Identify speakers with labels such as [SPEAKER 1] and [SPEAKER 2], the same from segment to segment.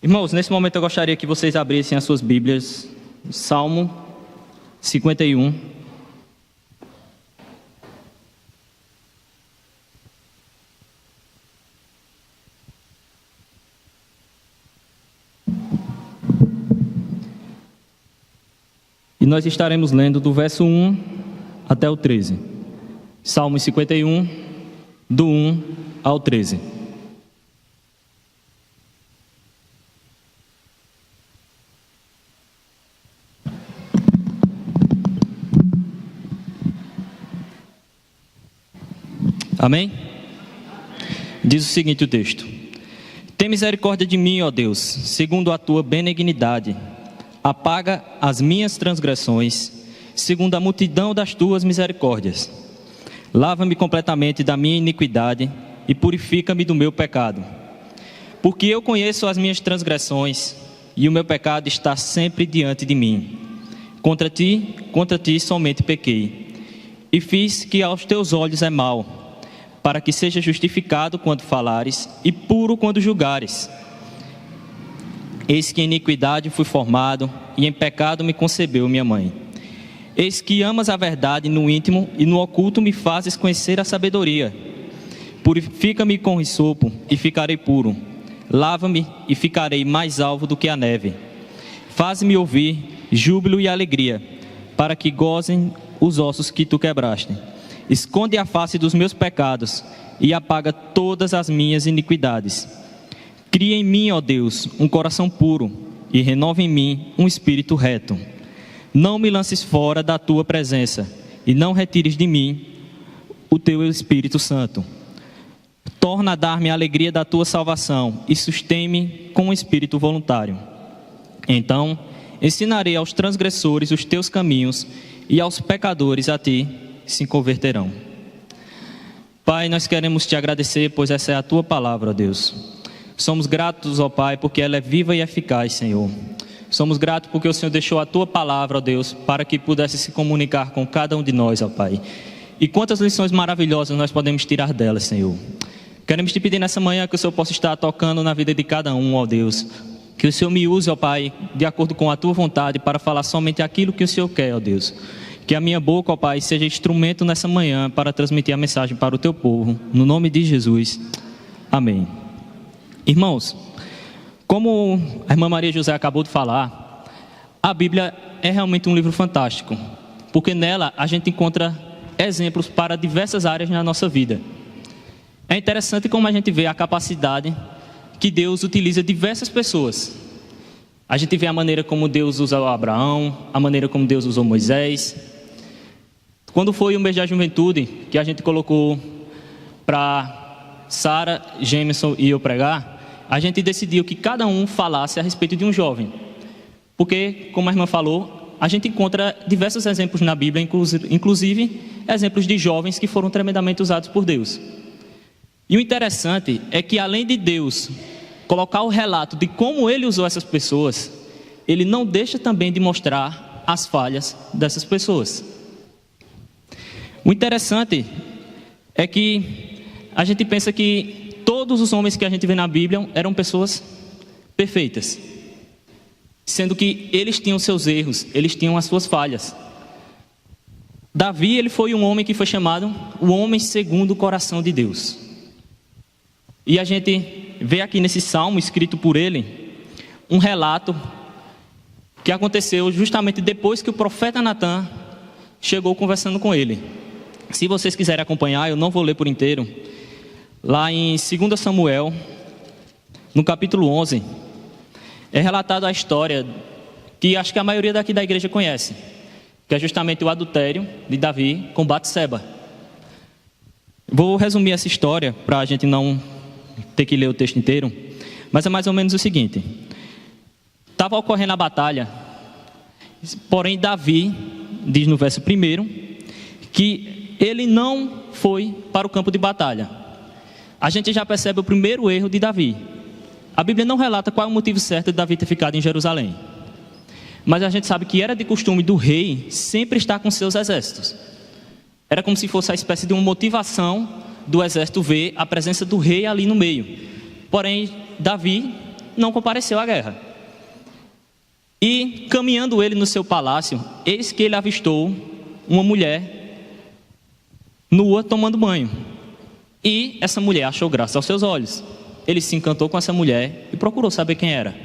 [SPEAKER 1] Irmãos, nesse momento eu gostaria que vocês abrissem as suas Bíblias, Salmo 51. E nós estaremos lendo do verso 1 até o 13. Salmo 51, do 1 ao 13. Amém? Diz o seguinte o texto: Tem misericórdia de mim, ó Deus, segundo a tua benignidade. Apaga as minhas transgressões, segundo a multidão das tuas misericórdias. Lava-me completamente da minha iniquidade e purifica-me do meu pecado. Porque eu conheço as minhas transgressões e o meu pecado está sempre diante de mim. Contra ti somente pequei e fiz que aos teus olhos é mal, para que seja justificado quando falares e puro quando julgares. Eis que em iniquidade fui formado, e em pecado me concebeu minha mãe. Eis que amas a verdade no íntimo, e no oculto me fazes conhecer a sabedoria. Purifica-me com hisopo, e ficarei puro. Lava-me, e ficarei mais alvo do que a neve. Faz-me ouvir júbilo e alegria, para que gozem os ossos que tu quebraste. Esconde a face dos meus pecados, e apaga todas as minhas iniquidades. Cria em mim, ó Deus, um coração puro, e renova em mim um espírito reto. Não me lances fora da tua presença, e não retires de mim o teu Espírito Santo. Torna a dar-me a alegria da tua salvação, e sustém-me com um espírito voluntário. Então ensinarei aos transgressores os teus caminhos, e aos pecadores a ti se converterão. Pai, nós queremos te agradecer, pois essa é a tua palavra, ó Deus. Somos gratos, ó Pai, porque ela é viva e eficaz, Senhor. Somos gratos porque o Senhor deixou a tua palavra, ó Deus, para que pudesse se comunicar com cada um de nós, ó Pai. E quantas lições maravilhosas nós podemos tirar dela, Senhor. Queremos te pedir nessa manhã que o Senhor possa estar tocando na vida de cada um, ó Deus. Que o Senhor me use, ó Pai, de acordo com a tua vontade, para falar somente aquilo que o Senhor quer, ó Deus. Que a minha boca, ó Pai, seja instrumento nessa manhã para transmitir a mensagem para o teu povo. No nome de Jesus. Amém. Irmãos, como a irmã Maria José acabou de falar, a Bíblia é realmente um livro fantástico, porque nela a gente encontra exemplos para diversas áreas na nossa vida. É interessante como a gente vê a capacidade que Deus utiliza diversas pessoas. A gente vê a maneira como Deus usou Abraão, a maneira como Deus usou Moisés. Quando foi o mês da juventude, que a gente colocou para Sara, Jameson e eu pregar, a gente decidiu que cada um falasse a respeito de um jovem. Porque, como a irmã falou, a gente encontra diversos exemplos na Bíblia, inclusive exemplos de jovens que foram tremendamente usados por Deus. E o interessante é que, além de Deus colocar o relato de como Ele usou essas pessoas, Ele não deixa também de mostrar as falhas dessas pessoas. O interessante é que a gente pensa que todos os homens que a gente vê na Bíblia eram pessoas perfeitas, sendo que eles tinham seus erros, eles tinham as suas falhas. Davi, ele foi um homem que foi chamado o homem segundo o coração de Deus. E a gente vê aqui nesse salmo escrito por ele um relato que aconteceu justamente depois que o profeta Natan chegou conversando com ele. Se vocês quiserem acompanhar, eu não vou ler por inteiro. Lá em 2 Samuel, no capítulo 11, é relatada a história que acho que a maioria daqui da igreja conhece, que é justamente o adultério de Davi com Batseba. Vou resumir essa história para a gente não ter que ler o texto inteiro, mas é mais ou menos o seguinte: estava ocorrendo a batalha, porém Davi diz no verso 1 que ele não foi para o campo de batalha. A gente já percebe o primeiro erro de Davi. A Bíblia não relata qual é o motivo certo de Davi ter ficado em Jerusalém. Mas a gente sabe que era de costume do rei sempre estar com seus exércitos. Era como se fosse a espécie de uma motivação do exército ver a presença do rei ali no meio. Porém, Davi não compareceu à guerra. E, caminhando ele no seu palácio, eis que ele avistou uma mulher nua tomando banho. E essa mulher achou graça aos seus olhos. Ele se encantou com essa mulher e procurou saber quem era.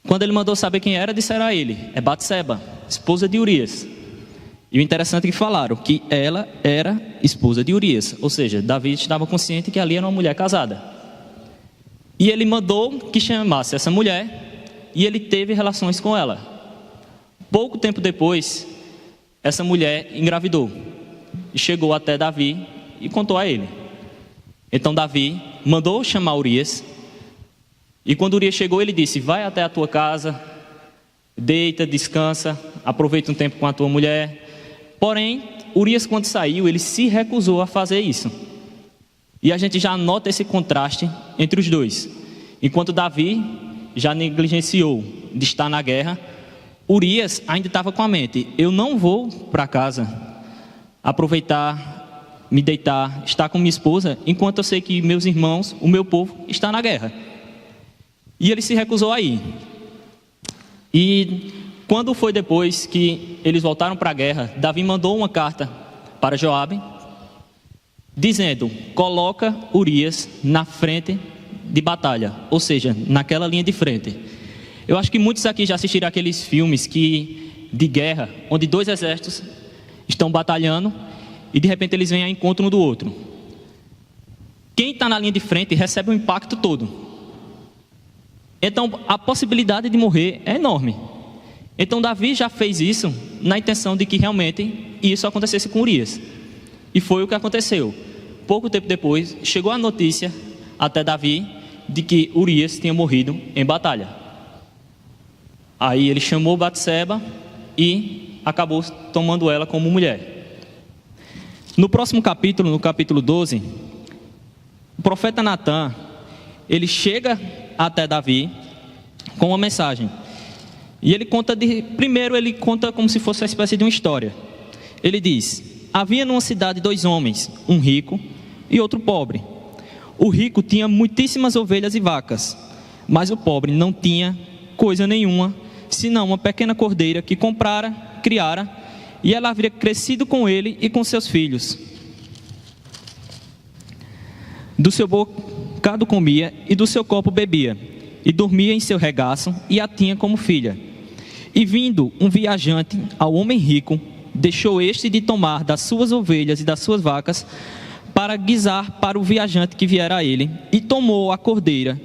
[SPEAKER 1] Quando ele mandou saber quem era, disseram a ele: é Batseba, esposa de Urias. E o interessante é que falaram que ela era esposa de Urias. Ou seja, Davi estava consciente que ali era uma mulher casada. E ele mandou que chamasse essa mulher e ele teve relações com ela. Pouco tempo depois, essa mulher engravidou e chegou até Davi e contou a ele. Então Davi mandou chamar Urias. E quando Urias chegou, ele disse: vai até a tua casa, deita, descansa, aproveita um tempo com a tua mulher. Porém, Urias, quando saiu, ele se recusou a fazer isso. E a gente já nota esse contraste entre os dois. Enquanto Davi já negligenciou de estar na guerra, Urias ainda estava com a mente: eu não vou para casa aproveitar, me deitar, estar com minha esposa, enquanto eu sei que meus irmãos, o meu povo, está na guerra. E ele se recusou a ir. E quando foi depois que eles voltaram para a guerra, Davi mandou uma carta para Joabe, dizendo: coloca Urias na frente de batalha, ou seja, naquela linha de frente. Eu acho que muitos aqui já assistiram aqueles filmes de guerra, onde dois exércitos estão batalhando e de repente eles vêm a encontro um do outro. Quem está na linha de frente recebe o impacto todo. Então a possibilidade de morrer é enorme. Então Davi já fez isso na intenção de que realmente isso acontecesse com Urias. E foi o que aconteceu. Pouco tempo depois, chegou a notícia até Davi de que Urias tinha morrido em batalha. Aí ele chamou Batseba e acabou tomando ela como mulher. No próximo capítulo, no capítulo 12, o profeta Natan, ele chega até Davi com uma mensagem. E ele conta primeiro ele conta como se fosse uma espécie de uma história. Ele diz: havia numa cidade dois homens, um rico e outro pobre. O rico tinha muitíssimas ovelhas e vacas, mas o pobre não tinha coisa nenhuma, senão uma pequena cordeira que comprara, criara, e ela havia crescido com ele e com seus filhos. Do seu bocado comia e do seu copo bebia, e dormia em seu regaço e a tinha como filha. E vindo um viajante ao homem rico, deixou este de tomar das suas ovelhas e das suas vacas, para guisar para o viajante que viera a ele, e tomou a cordeira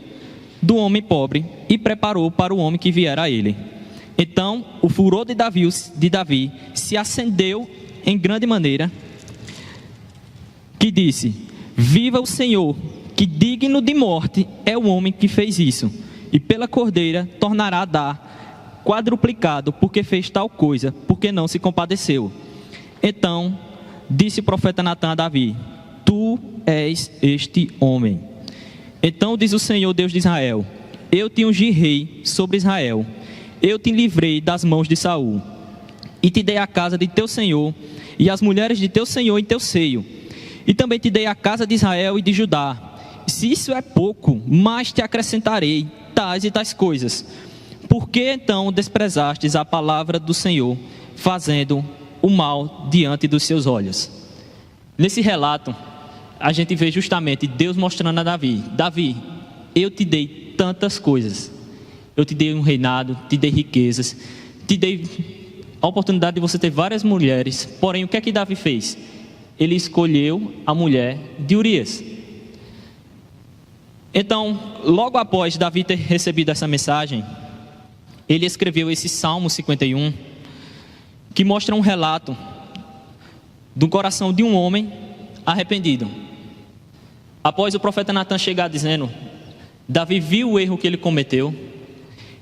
[SPEAKER 1] do homem pobre e preparou para o homem que viera a ele. Então o furor de Davi se acendeu em grande maneira, que disse: viva o Senhor, que digno de morte é o homem que fez isso, e pela cordeira tornará a dar quadruplicado, porque fez tal coisa, porque não se compadeceu. Então disse o profeta Natan a Davi: tu és este homem. Então diz o Senhor Deus de Israel: eu te ungi rei sobre Israel, eu te livrei das mãos de Saul, e te dei a casa de teu senhor, e as mulheres de teu senhor em teu seio, e também te dei a casa de Israel e de Judá. Se isso é pouco, mais te acrescentarei tais e tais coisas. Por que então desprezastes a palavra do Senhor, fazendo o mal diante dos seus olhos? Nesse relato, a gente vê justamente Deus mostrando a Davi: Davi, eu te dei tantas coisas. Eu te dei um reinado, te dei riquezas, te dei a oportunidade de você ter várias mulheres. Porém, o que é que Davi fez? Ele escolheu a mulher de Urias. Então, logo após Davi ter recebido essa mensagem, ele escreveu esse Salmo 51, que mostra um relato do coração de um homem arrependido. Após o profeta Natan chegar dizendo, Davi viu o erro que ele cometeu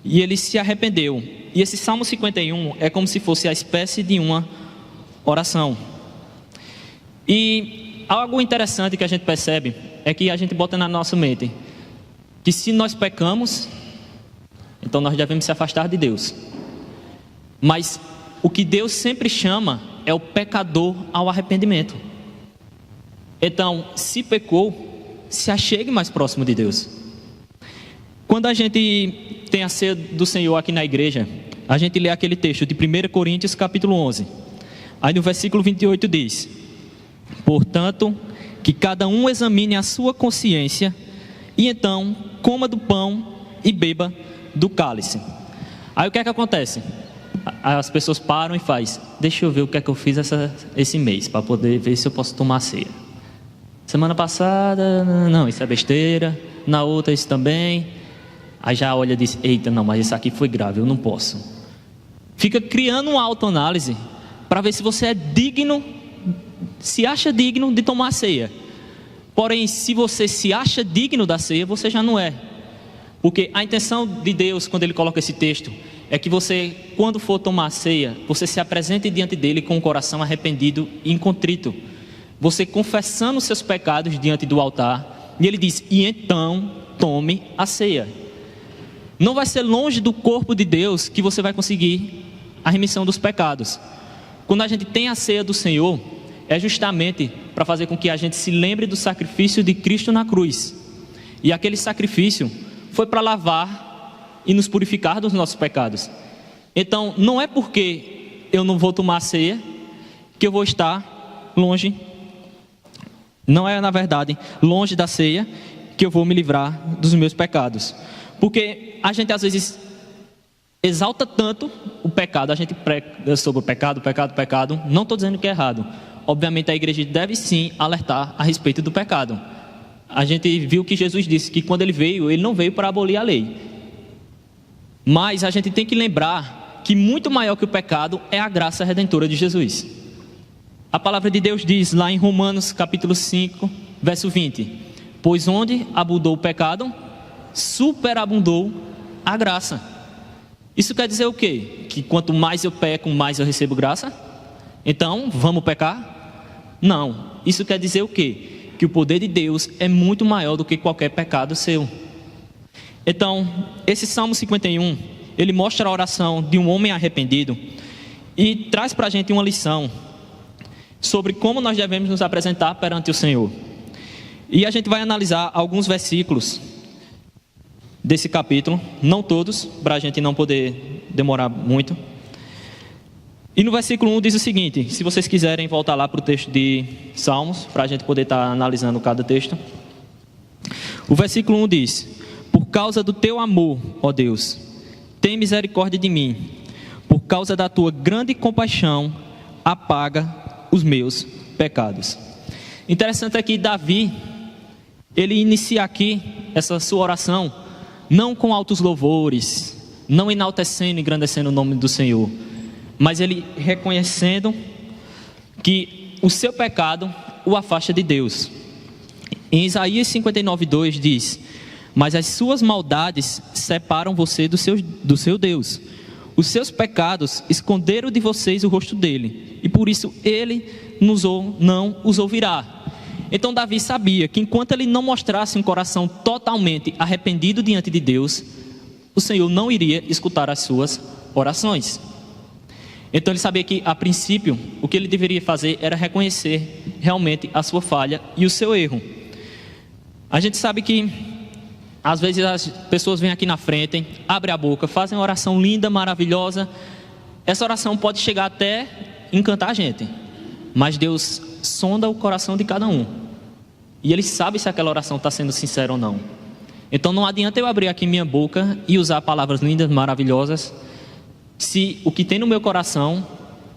[SPEAKER 1] e ele se arrependeu. E esse Salmo 51 é como se fosse a espécie de uma oração. E algo interessante que a gente percebe é que a gente bota na nossa mente que se nós pecamos, então então nós devemos se afastar de Deus. Mas o que Deus sempre chama é o pecador ao arrependimento. Então, se pecou, se achegue mais próximo de Deus. Quando a gente tem a ceia do Senhor aqui na igreja, a gente lê aquele texto de 1 Coríntios capítulo 11. Aí no versículo 28 diz: portanto, que cada um examine a sua consciência, e então coma do pão e beba do cálice. Aí o que é que acontece? As pessoas param e fazem: deixa eu ver o que é que eu fiz esse mês, para poder ver se eu posso tomar ceia. Semana passada, não, isso é besteira. Na outra, isso também. Aí já olha e diz: eita, não, mas isso aqui foi grave, eu não posso. Fica criando uma autoanálise para ver se você é digno, se acha digno de tomar a ceia. Porém, se você se acha digno da ceia, você já não é. Porque a intenção de Deus, quando Ele coloca esse texto, é que você, quando for tomar a ceia, você se apresente diante dEle com o coração arrependido e contrito. Você confessando os seus pecados diante do altar. E Ele diz: e então tome a ceia. Não vai ser longe do corpo de Deus que você vai conseguir a remissão dos pecados. Quando a gente tem a ceia do Senhor, é justamente para fazer com que a gente se lembre do sacrifício de Cristo na cruz. E aquele sacrifício foi para lavar e nos purificar dos nossos pecados. Então, não é porque eu não vou tomar a ceia que eu vou estar longe. Não é, na verdade, longe da ceia que eu vou me livrar dos meus pecados. Porque a gente às vezes exalta tanto o pecado, a gente prega sobre o pecado. Não estou dizendo que é errado. Obviamente a igreja deve sim alertar a respeito do pecado. A gente viu que Jesus disse que quando Ele veio, Ele não veio para abolir a lei. Mas a gente tem que lembrar que muito maior que o pecado é a graça redentora de Jesus. A palavra de Deus diz lá em Romanos capítulo 5, verso 20: pois onde abundou o pecado, superabundou a graça. Isso quer dizer o quê? Que quanto mais eu peco, mais eu recebo graça? Então, vamos pecar? Não. Isso quer dizer o quê? Que o poder de Deus é muito maior do que qualquer pecado seu. Então, esse Salmo 51, ele mostra a oração de um homem arrependido e traz para a gente uma lição sobre como nós devemos nos apresentar perante o Senhor. E a gente vai analisar alguns versículos desse capítulo, não todos, para a gente não poder demorar muito. E no versículo 1 diz o seguinte: se vocês quiserem voltar lá para o texto de Salmos, para a gente poder estar analisando cada texto. O versículo 1 diz: por causa do teu amor, ó Deus, tem misericórdia de mim. Por causa da tua grande compaixão, apaga os meus pecados. Interessante é que Davi, ele inicia aqui essa sua oração não com altos louvores, não enaltecendo e engrandecendo o nome do Senhor, mas ele reconhecendo que o seu pecado o afasta de Deus. Em Isaías 59:2 diz: mas as suas maldades separam você do seu Deus. Os seus pecados esconderam de vocês o rosto dele, e por isso ele não os ouvirá. Então Davi sabia que enquanto ele não mostrasse um coração totalmente arrependido diante de Deus, o Senhor não iria escutar as suas orações. Então ele sabia que, a princípio, o que ele deveria fazer era reconhecer realmente a sua falha e o seu erro. A gente sabe que às vezes as pessoas vêm aqui na frente, abrem a boca, fazem uma oração linda, maravilhosa. Essa oração pode chegar até encantar a gente, mas Deus sonda o coração de cada um, e Ele sabe se aquela oração está sendo sincera ou não. Então não adianta eu abrir aqui minha boca e usar palavras lindas, maravilhosas, se o que tem no meu coração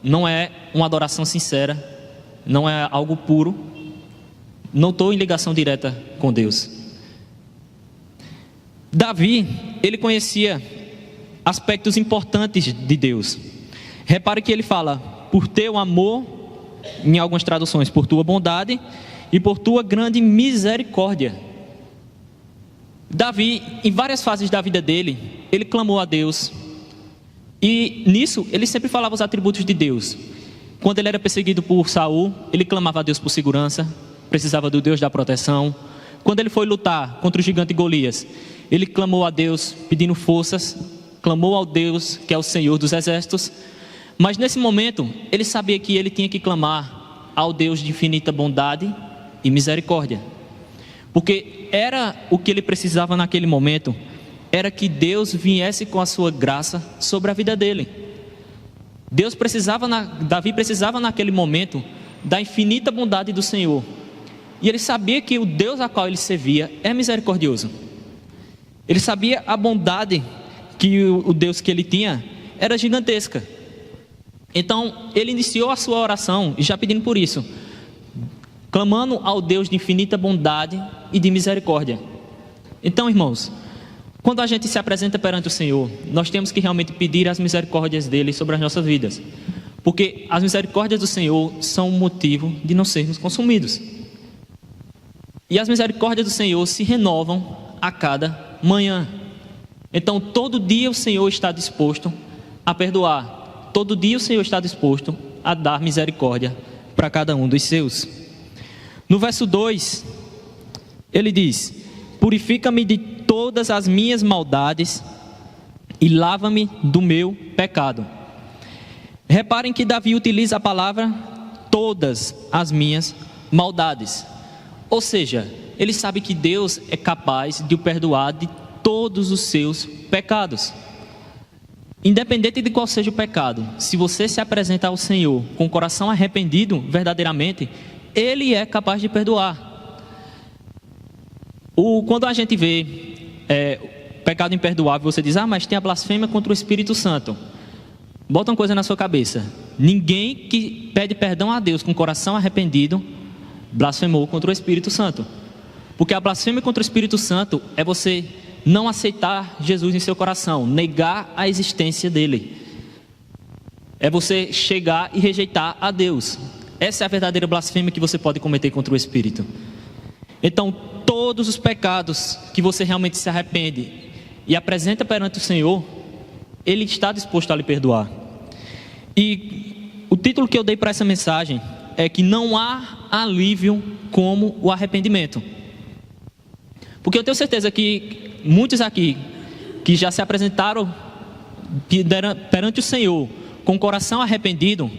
[SPEAKER 1] não é uma adoração sincera, não é algo puro, não estou em ligação direta com Deus. Davi, ele conhecia aspectos importantes de Deus. Repare que ele fala: por teu amor, em algumas traduções, por tua bondade e por tua grande misericórdia. Davi, em várias fases da vida dele, ele clamou a Deus, e nisso ele sempre falava os atributos de Deus. Quando ele era perseguido por Saul, ele clamava a Deus por segurança, precisava do Deus da proteção. Quando ele foi lutar contra o gigante Golias, ele clamou a Deus pedindo forças clamou ao Deus que é o Senhor dos exércitos, mas nesse momento ele sabia que ele tinha que clamar ao Deus de infinita bondade e misericórdia, porque era o que ele precisava naquele momento, era que Deus viesse com a sua graça sobre a vida dele. Davi precisava naquele momento da infinita bondade do Senhor, e ele sabia que o Deus a qual ele servia é misericordioso. Ele sabia a bondade que o Deus que ele tinha era gigantesca. Então ele iniciou a sua oração já pedindo por isso, clamando ao Deus de infinita bondade e de misericórdia. Então, irmãos, quando a gente se apresenta perante o Senhor, nós temos que realmente pedir as misericórdias dele sobre as nossas vidas, porque as misericórdias do Senhor são o motivo de não sermos consumidos. E as misericórdias do Senhor se renovam a cada manhã. Então todo dia o Senhor está disposto a perdoar, todo dia o Senhor está disposto a dar misericórdia para cada um dos seus. No verso 2, ele diz: purifica-me de todas as minhas maldades e lava-me do meu pecado. Reparem que Davi utiliza a palavra todas as minhas maldades. Ou seja, ele sabe que Deus é capaz de o perdoar de todos os seus pecados. Independente de qual seja o pecado, se você se apresentar ao Senhor com o coração arrependido verdadeiramente, Ele é capaz de perdoar. Quando a gente vê pecado imperdoável, você diz: mas tem a blasfêmia contra o Espírito Santo. Bota uma coisa na sua cabeça: ninguém que pede perdão a Deus com o coração arrependido blasfemou contra o Espírito Santo. Porque a blasfêmia contra o Espírito Santo é você não aceitar Jesus em seu coração, negar a existência dele. É você chegar e rejeitar a Deus. Essa é a verdadeira blasfêmia que você pode cometer contra o Espírito. Então, todos os pecados que você realmente se arrepende e apresenta perante o Senhor, Ele está disposto a lhe perdoar. E o título que eu dei para essa mensagem é que não há alívio como o arrependimento. Porque eu tenho certeza que muitos aqui que já se apresentaram perante o Senhor com o coração arrependido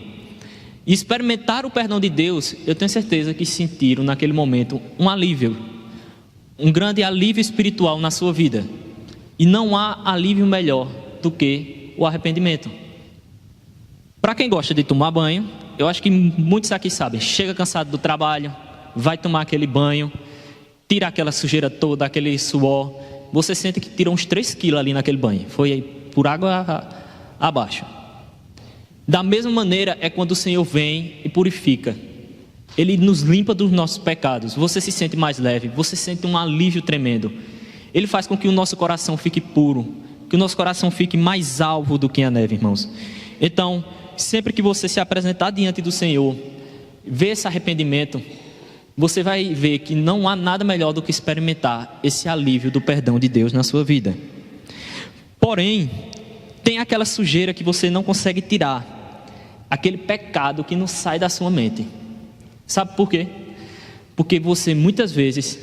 [SPEAKER 1] e experimentaram o perdão de Deus, eu tenho certeza que sentiram naquele momento um alívio, um grande alívio espiritual na sua vida. E não há alívio melhor do que o arrependimento. Para quem gosta de tomar banho, eu acho que muitos aqui sabem, chega cansado do trabalho, vai tomar aquele banho, tira aquela sujeira toda, aquele suor, você sente que tirou uns 3 quilos ali naquele banho, foi aí por água abaixo. Da mesma maneira é quando o Senhor vem e purifica, Ele nos limpa dos nossos pecados, você se sente mais leve, você sente um alívio tremendo. Ele faz com que o nosso coração fique puro, que o nosso coração fique mais alvo do que a neve, irmãos. Então, sempre que você se apresentar diante do Senhor, ver esse arrependimento, você vai ver que não há nada melhor do que experimentar esse alívio do perdão de Deus na sua vida. Porém, tem aquela sujeira que você não consegue tirar, aquele pecado que não sai da sua mente. Sabe por quê? Porque você muitas vezes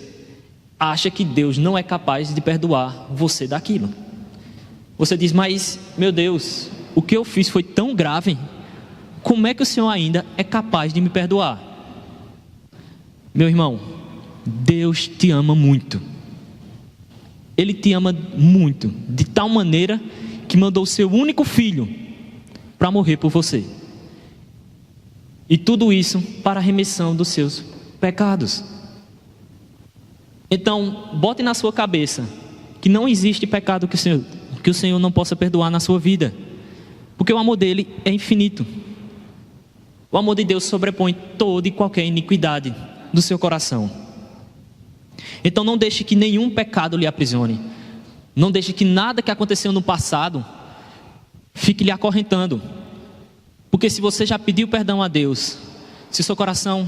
[SPEAKER 1] acha que Deus não é capaz de perdoar você daquilo. Você diz: mas meu Deus, o que eu fiz foi tão grave, como é que o Senhor ainda é capaz de me perdoar? Meu irmão, Deus te ama muito. Ele te ama muito, de tal maneira que mandou o seu único filho para morrer por você. E tudo isso para a remissão dos seus pecados. Então, bote na sua cabeça que não existe pecado que o Senhor não possa perdoar na sua vida, porque o amor dele é infinito. O amor de Deus sobrepõe toda e qualquer iniquidade do seu coração. Então não deixe que nenhum pecado lhe aprisione. Não deixe que nada que aconteceu no passado fique lhe acorrentando. Porque se você já pediu perdão a Deus, se seu coração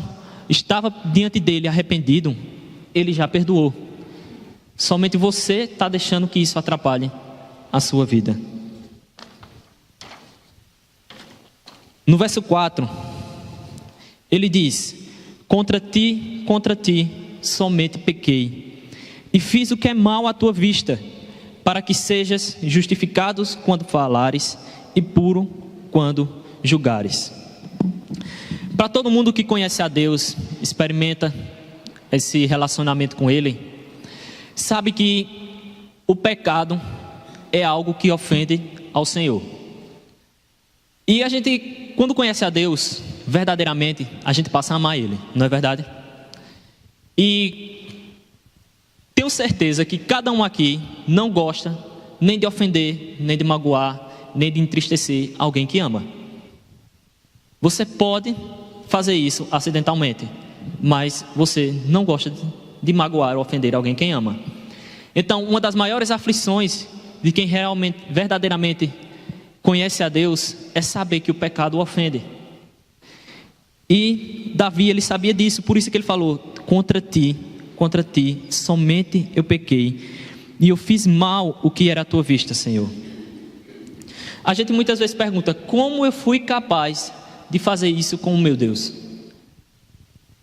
[SPEAKER 1] estava diante dele arrependido, Ele já perdoou. Somente você está deixando que isso atrapalhe a sua vida. No verso 4, ele diz: contra ti somente pequei, e fiz o que é mal à tua vista, para que sejas justificados quando falares e puro quando julgares. Para todo mundo que conhece a Deus, experimenta esse relacionamento com Ele, sabe que o pecado é algo que ofende ao Senhor. E a gente, quando conhece a Deus, verdadeiramente, a gente passa a amar Ele, não é verdade? E tenho certeza que cada um aqui não gosta nem de ofender, nem de magoar, nem de entristecer alguém que ama. Você pode fazer isso acidentalmente, mas você não gosta de magoar ou ofender alguém que ama. Então, uma das maiores aflições de quem realmente, verdadeiramente conhece a Deus é saber que o pecado o ofende. E Davi, ele sabia disso, por isso que ele falou: contra ti, somente eu pequei, e eu fiz mal o que era à tua vista, Senhor. A gente muitas vezes pergunta: como eu fui capaz de fazer isso com o meu Deus?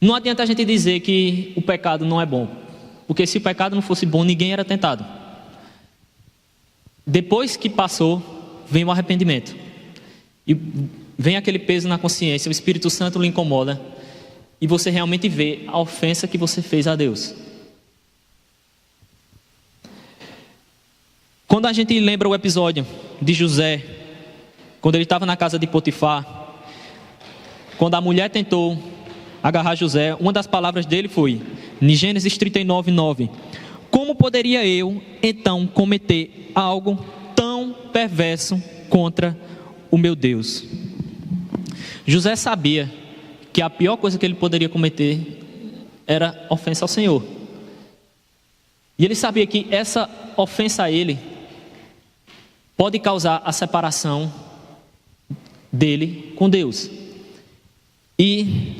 [SPEAKER 1] Não adianta a gente dizer que o pecado não é bom, porque se o pecado não fosse bom, ninguém era tentado. Depois que passou, vem o arrependimento, e vem aquele peso na consciência, o Espírito Santo lhe incomoda, e você realmente vê a ofensa que você fez a Deus. Quando a gente lembra o episódio de José, quando ele estava na casa de Potifar, quando a mulher tentou agarrar José, uma das palavras dele foi, em Gênesis 39:9, como poderia eu então cometer algo tão perverso contra o meu Deus? José sabia que a pior coisa que ele poderia cometer era ofensa ao Senhor. E ele sabia que essa ofensa a ele pode causar a separação dele com Deus. E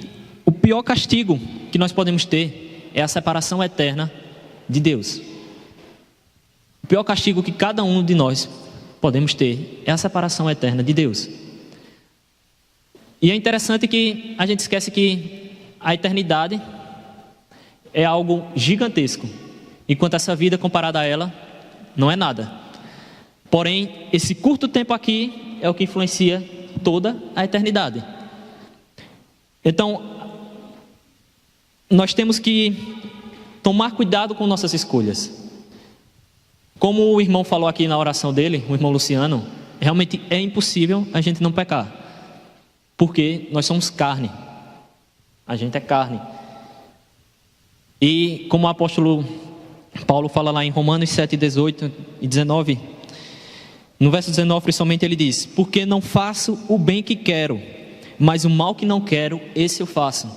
[SPEAKER 1] o pior castigo que nós podemos ter é a separação eterna de Deus. O pior castigo que cada um de nós podemos ter é a separação eterna de Deus. E é interessante que a gente esquece que a eternidade é algo gigantesco, enquanto essa vida comparada a ela não é nada. Porém, esse curto tempo aqui é o que influencia toda a eternidade. Então, nós temos que tomar cuidado com nossas escolhas. Como o irmão falou aqui na oração dele, o irmão Luciano, realmente é impossível a gente não pecar, porque nós somos carne, a gente é carne. E como o apóstolo Paulo fala lá em Romanos 7, 18 e 19, no verso 19 principalmente ele diz: porque não faço o bem que quero, mas o mal que não quero, esse eu faço.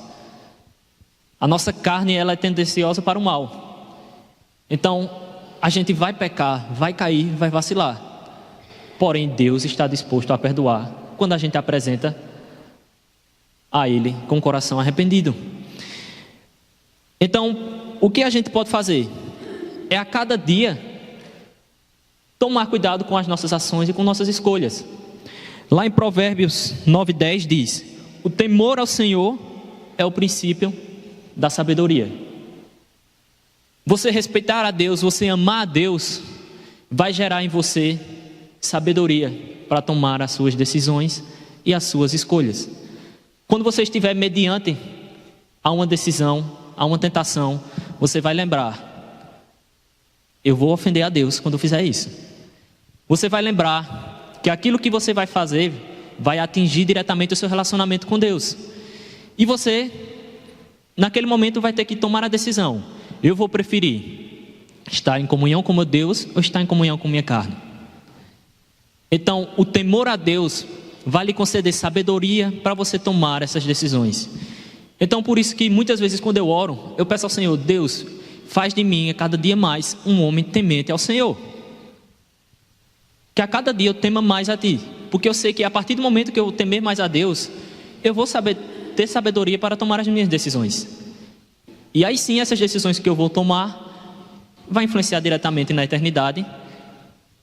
[SPEAKER 1] A nossa carne, ela é tendenciosa para o mal. Então, a gente vai pecar, vai cair, vai vacilar. Porém, Deus está disposto a perdoar quando a gente apresenta a Ele com o coração arrependido. Então, o que a gente pode fazer? É a cada dia tomar cuidado com as nossas ações e com nossas escolhas. Lá em Provérbios 9:10 diz: o temor ao Senhor é o princípio da sabedoria. Você respeitar a Deus, você amar a Deus, vai gerar em você sabedoria para tomar as suas decisões e as suas escolhas. Quando você estiver mediante a uma decisão, a uma tentação, você vai lembrar: eu vou ofender a Deus quando eu fizer isso. Você vai lembrar que aquilo que você vai fazer vai atingir diretamente o seu relacionamento com Deus. E você, naquele momento, vai ter que tomar a decisão: eu vou preferir estar em comunhão com meu Deus ou estar em comunhão com minha carne? Então, o temor a Deus vai lhe conceder sabedoria para você tomar essas decisões. Então, por isso que muitas vezes quando eu oro, eu peço ao Senhor: Deus, faz de mim a cada dia mais um homem temente ao Senhor. Que a cada dia eu tema mais a Ti, porque eu sei que a partir do momento que eu temer mais a Deus, eu vou ter sabedoria para tomar as minhas decisões. E aí sim, essas decisões que eu vou tomar vai influenciar diretamente na eternidade,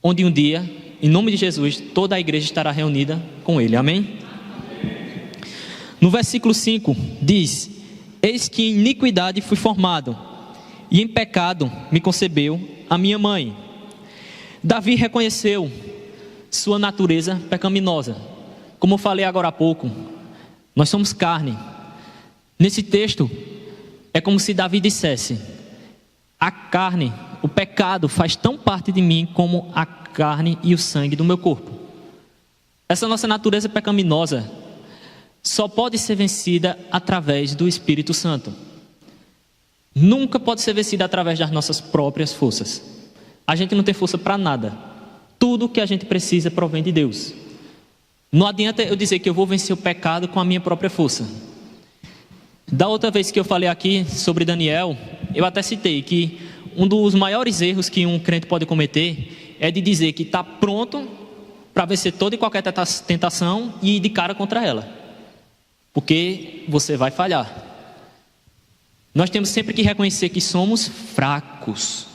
[SPEAKER 1] onde um dia, em nome de Jesus, toda a igreja estará reunida com Ele. Amém? No versículo 5 diz: eis que em iniquidade fui formado, e em pecado me concebeu a minha mãe. Davi reconheceu sua natureza pecaminosa. Como eu falei agora há pouco, nós somos carne. Nesse texto, é como se Davi dissesse: a carne, o pecado faz tão parte de mim como a carne e o sangue do meu corpo. Essa nossa natureza pecaminosa só pode ser vencida através do Espírito Santo. Nunca pode ser vencida através das nossas próprias forças. A gente não tem força para nada. Tudo que a gente precisa provém de Deus. Não adianta eu dizer que eu vou vencer o pecado com a minha própria força. Da outra vez que eu falei aqui sobre Daniel, eu até citei que um dos maiores erros que um crente pode cometer é de dizer que está pronto para vencer toda e qualquer tentação e ir de cara contra ela. Porque você vai falhar. Nós temos sempre que reconhecer que somos fracos.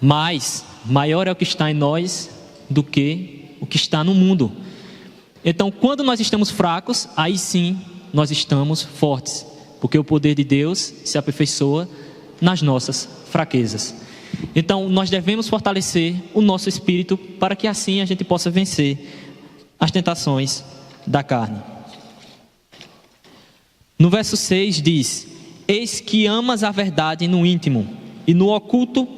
[SPEAKER 1] Mas maior é o que está em nós do que o que está no mundo. Então, quando nós estamos fracos, aí sim nós estamos fortes. Porque o poder de Deus se aperfeiçoa nas nossas fraquezas. Então, nós devemos fortalecer o nosso espírito para que assim a gente possa vencer as tentações da carne. No verso 6 diz: eis que amas a verdade no íntimo, e no oculto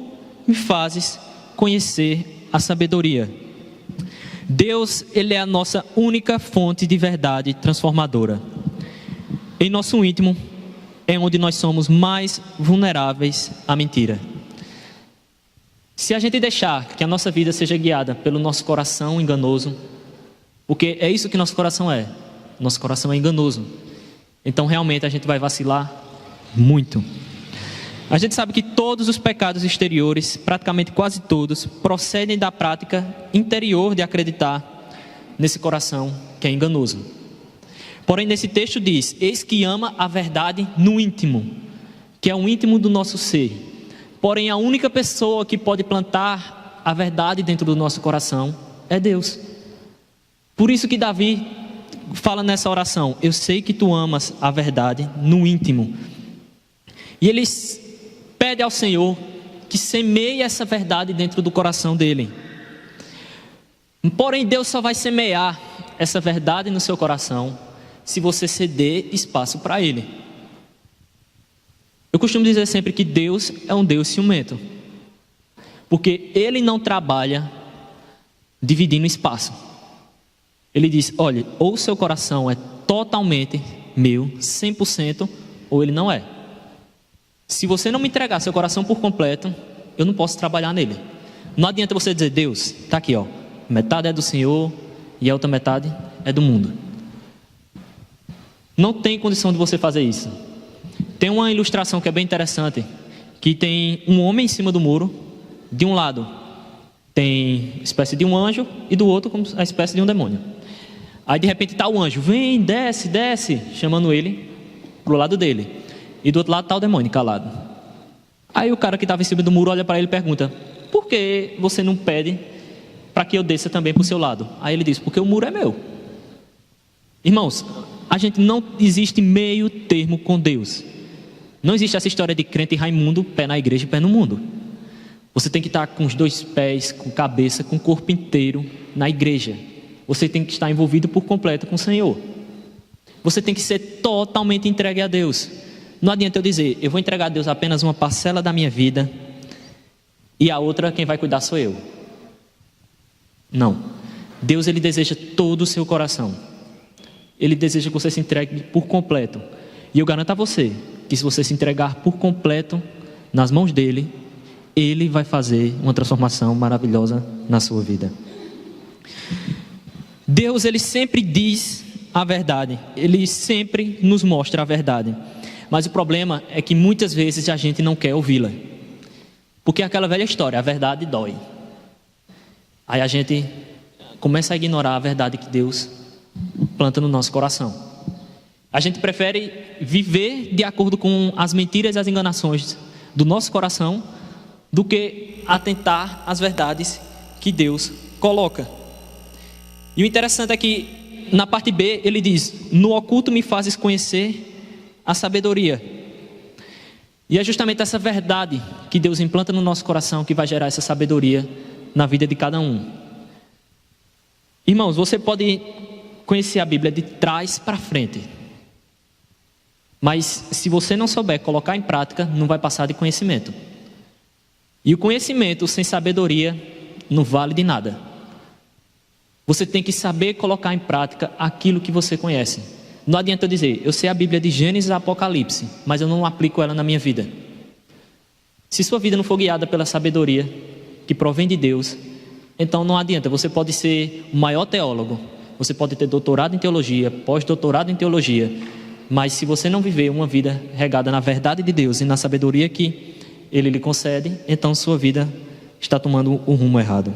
[SPEAKER 1] me fazes conhecer a sabedoria. Deus, Ele é a nossa única fonte de verdade transformadora. Em nosso íntimo é onde nós somos mais vulneráveis à mentira. Se a gente deixar que a nossa vida seja guiada pelo nosso coração enganoso, porque é isso que nosso coração é. Nosso coração é enganoso. Então realmente a gente vai vacilar muito. A gente sabe que todos os pecados exteriores, praticamente quase todos, procedem da prática interior de acreditar nesse coração que é enganoso. Porém, nesse texto diz: eis que ama a verdade no íntimo, que é o íntimo do nosso ser. Porém, a única pessoa que pode plantar a verdade dentro do nosso coração é Deus. Por isso que Davi fala nessa oração: eu sei que tu amas a verdade no íntimo. E ele pede ao Senhor que semeie essa verdade dentro do coração dele. Porém, Deus só vai semear essa verdade no seu coração se você ceder espaço para Ele. Eu costumo dizer sempre que Deus é um Deus ciumento, porque Ele não trabalha dividindo espaço. Ele diz: olha, ou o seu coração é totalmente meu, 100%, ou ele não é. Se você não me entregar seu coração por completo, eu não posso trabalhar nele. Não adianta você dizer: Deus, está aqui, ó, metade é do Senhor e a outra metade é do mundo. Não tem condição de você fazer isso. Tem uma ilustração que é bem interessante, que tem um homem em cima do muro. De um lado tem a espécie de um anjo e do outro como a espécie de um demônio. Aí de repente está o anjo: vem, desce, desce, chamando ele pro lado dele. E do outro lado está o demônio calado. Aí o cara que estava em cima do muro olha para ele e pergunta: por que você não pede para que eu desça também para o seu lado? Aí ele diz: porque o muro é meu. Irmãos, a gente não existe meio termo com Deus. Não existe essa história de crente Raimundo, pé na igreja e pé no mundo. Você tem que estar com os dois pés, com cabeça, com o corpo inteiro na igreja. Você tem que estar envolvido por completo com o Senhor. Você tem que ser totalmente entregue a Deus. Não adianta eu dizer: eu vou entregar a Deus apenas uma parcela da minha vida e a outra quem vai cuidar sou eu. Não. Deus, Ele deseja todo o seu coração. Ele deseja que você se entregue por completo. E eu garanto a você que se você se entregar por completo nas mãos dEle, Ele vai fazer uma transformação maravilhosa na sua vida. Deus, Ele sempre diz a verdade. Ele sempre nos mostra a verdade. Mas o problema é que muitas vezes a gente não quer ouvi-la. Porque é aquela velha história: a verdade dói. Aí a gente começa a ignorar a verdade que Deus planta no nosso coração. A gente prefere viver de acordo com as mentiras e as enganações do nosso coração do que atentar às verdades que Deus coloca. E o interessante é que na parte B ele diz: no oculto me fazes conhecer a sabedoria. E é justamente essa verdade que Deus implanta no nosso coração que vai gerar essa sabedoria na vida de cada um. Irmãos, você pode conhecer a Bíblia de trás para frente, mas se você não souber colocar em prática, não vai passar de conhecimento. E o conhecimento sem sabedoria não vale de nada. Você tem que saber colocar em prática aquilo que você conhece. Não adianta eu dizer, eu sei a Bíblia de Gênesis a Apocalipse, mas eu não aplico ela na minha vida. Se sua vida não for guiada pela sabedoria que provém de Deus, então não adianta. Você pode ser o maior teólogo, você pode ter doutorado em teologia, pós-doutorado em teologia, mas se você não viver uma vida regada na verdade de Deus e na sabedoria que Ele lhe concede, então sua vida está tomando o rumo errado.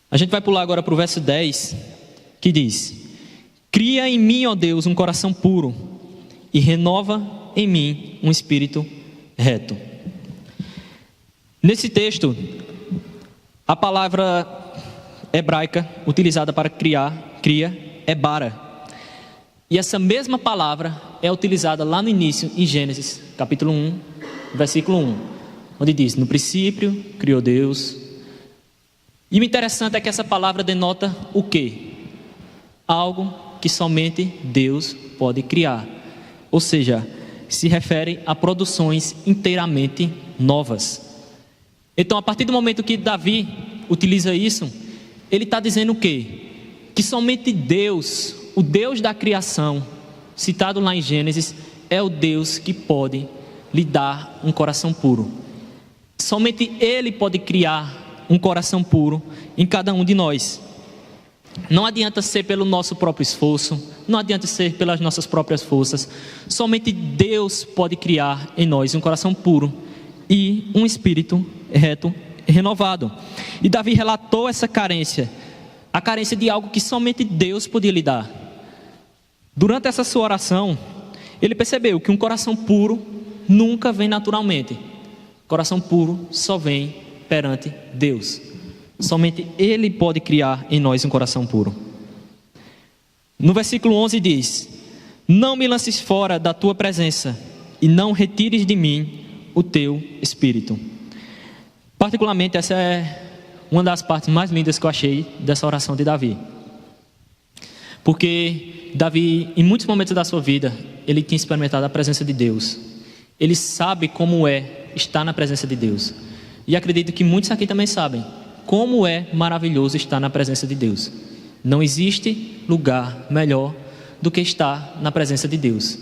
[SPEAKER 1] A gente vai pular agora para o verso 10, que diz: cria em mim, ó Deus, um coração puro e renova em mim um espírito reto. Nesse texto, a palavra hebraica utilizada para cria é bara. E essa mesma palavra é utilizada lá no início, em Gênesis, capítulo 1, versículo 1, onde diz: no princípio criou Deus. E o interessante é que essa palavra denota o quê? Algo que somente Deus pode criar. Ou seja, se refere a produções inteiramente novas. Então, a partir do momento que Davi utiliza isso, ele está dizendo o quê? Que somente Deus, o Deus da criação, citado lá em Gênesis, é o Deus que pode lhe dar um coração puro. Somente Ele pode criar um coração puro em cada um de nós. Não adianta ser pelo nosso próprio esforço, não adianta ser pelas nossas próprias forças. Somente Deus pode criar em nós um coração puro e um espírito reto, renovado. E Davi relatou essa carência, a carência de algo que somente Deus podia lhe dar. Durante essa sua oração, ele percebeu que um coração puro nunca vem naturalmente. Coração puro só vem perante Deus. Somente Ele pode criar em nós um coração puro. No versículo 11 diz: não me lances fora da tua presença e não retires de mim o teu espírito. Particularmente, essa é uma das partes mais lindas que eu achei dessa oração de Davi. Porque Davi, em muitos momentos da sua vida, ele tinha experimentado a presença de Deus. Ele sabe como é estar na presença de Deus. E acredito que muitos aqui também sabem como é maravilhoso estar na presença de Deus. Não existe lugar melhor do que estar na presença de Deus.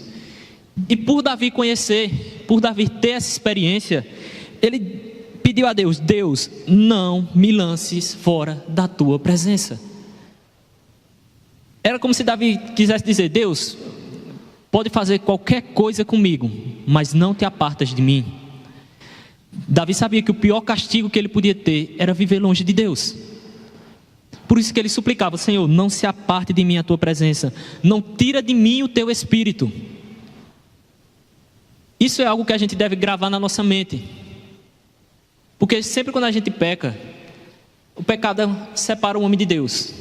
[SPEAKER 1] E por Davi conhecer, por Davi ter essa experiência, ele pediu a Deus: Deus, não me lances fora da tua presença. Era como se Davi quisesse dizer: Deus, pode fazer qualquer coisa comigo, mas não te apartas de mim. Davi sabia que o pior castigo que ele podia ter era viver longe de Deus. Por isso que ele suplicava: Senhor, não se aparte de mim a tua presença, não tira de mim o teu espírito. Isso é algo que a gente deve gravar na nossa mente, porque sempre quando a gente peca, o pecado separa o homem de Deus.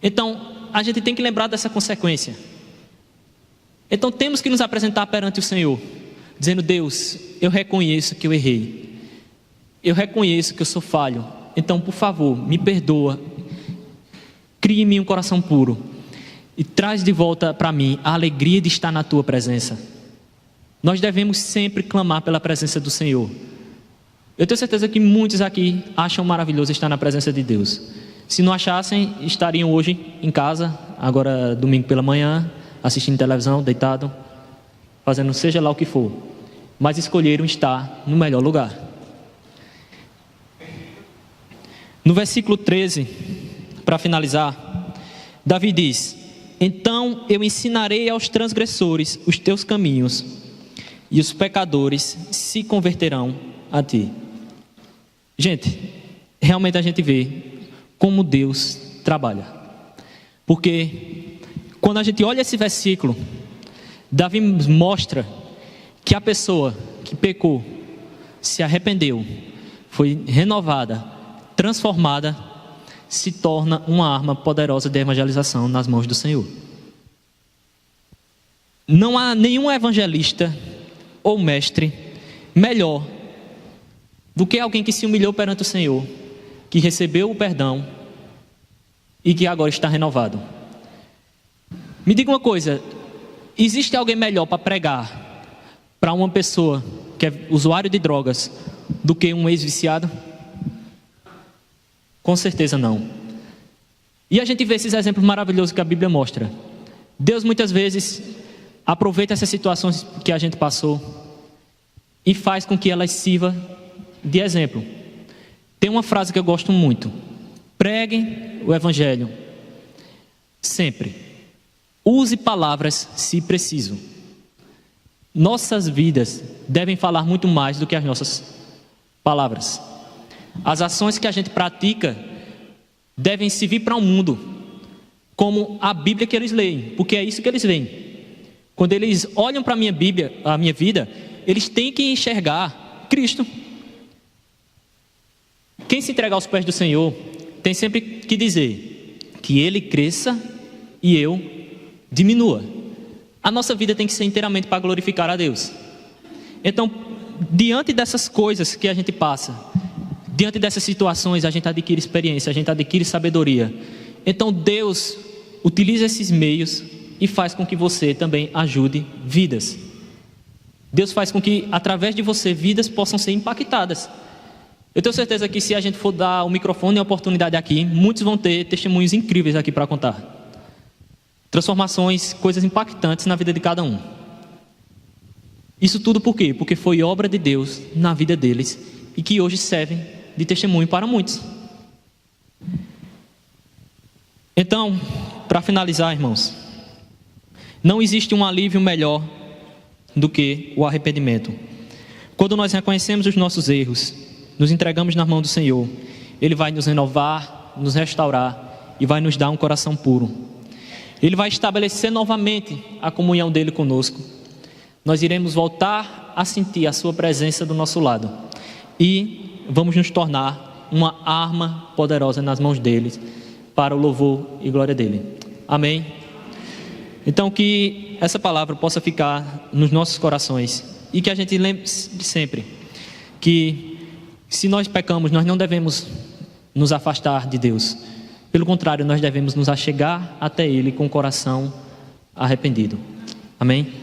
[SPEAKER 1] Então a gente tem que lembrar dessa consequência. Então temos que nos apresentar perante o Senhor, dizendo: Deus, eu reconheço que eu errei, eu reconheço que eu sou falho, então por favor, me perdoa, crie em mim um coração puro e traz de volta para mim a alegria de estar na tua presença. Nós devemos sempre clamar pela presença do Senhor. Eu tenho certeza que muitos aqui acham maravilhoso estar na presença de Deus. Se não achassem, estariam hoje em casa, agora domingo pela manhã, assistindo televisão, deitado, fazendo seja lá o que for, mas escolheram estar no melhor lugar. No versículo 13, para finalizar, Davi diz: então eu ensinarei aos transgressores os teus caminhos, e os pecadores se converterão a ti. Gente, realmente a gente vê como Deus trabalha, porque quando a gente olha esse versículo, Davi mostra que a pessoa que pecou, se arrependeu, foi renovada, transformada, se torna uma arma poderosa de evangelização nas mãos do Senhor. Não há nenhum evangelista ou mestre melhor do que alguém que se humilhou perante o Senhor, que recebeu o perdão e que agora está renovado. Me diga uma coisa, existe alguém melhor para pregar para uma pessoa que é usuário de drogas do que um ex-viciado? Com certeza não. E a gente vê esses exemplos maravilhosos que a Bíblia mostra. Deus muitas vezes aproveita essas situações que a gente passou e faz com que elas sirvam de exemplo. Tem uma frase que eu gosto muito: preguem o Evangelho sempre. Use palavras se preciso. Nossas vidas devem falar muito mais do que as nossas palavras. As ações que a gente pratica devem servir para o mundo como a Bíblia que eles leem, porque é isso que eles veem. Quando eles olham para a minha Bíblia, a minha vida, eles têm que enxergar Cristo. Quem se entregar aos pés do Senhor tem sempre que dizer que Ele cresça e eu diminua. A nossa vida tem que ser inteiramente para glorificar a Deus. Então, diante dessas coisas que a gente passa, diante dessas situações, a gente adquire experiência, a gente adquire sabedoria. Então Deus utiliza esses meios e faz com que você também ajude vidas. Deus faz com que, através de você, vidas possam ser impactadas. Eu tenho certeza que se a gente for dar o microfone e a oportunidade aqui, muitos vão ter testemunhos incríveis aqui para contar. Transformações, coisas impactantes na vida de cada um. Isso tudo por quê? Porque foi obra de Deus na vida deles e que hoje servem de testemunho para muitos. Então, para finalizar, irmãos, não existe um alívio melhor do que o arrependimento. Quando nós reconhecemos os nossos erros, nos entregamos na mão do Senhor, Ele vai nos renovar, nos restaurar e vai nos dar um coração puro. Ele vai estabelecer novamente a comunhão dele conosco. Nós iremos voltar a sentir a sua presença do nosso lado e vamos nos tornar uma arma poderosa nas mãos dele para o louvor e glória dele. Amém? Então que essa palavra possa ficar nos nossos corações e que a gente lembre de sempre que se nós pecamos, nós não devemos nos afastar de Deus. Pelo contrário, nós devemos nos achegar até Ele com o coração arrependido. Amém?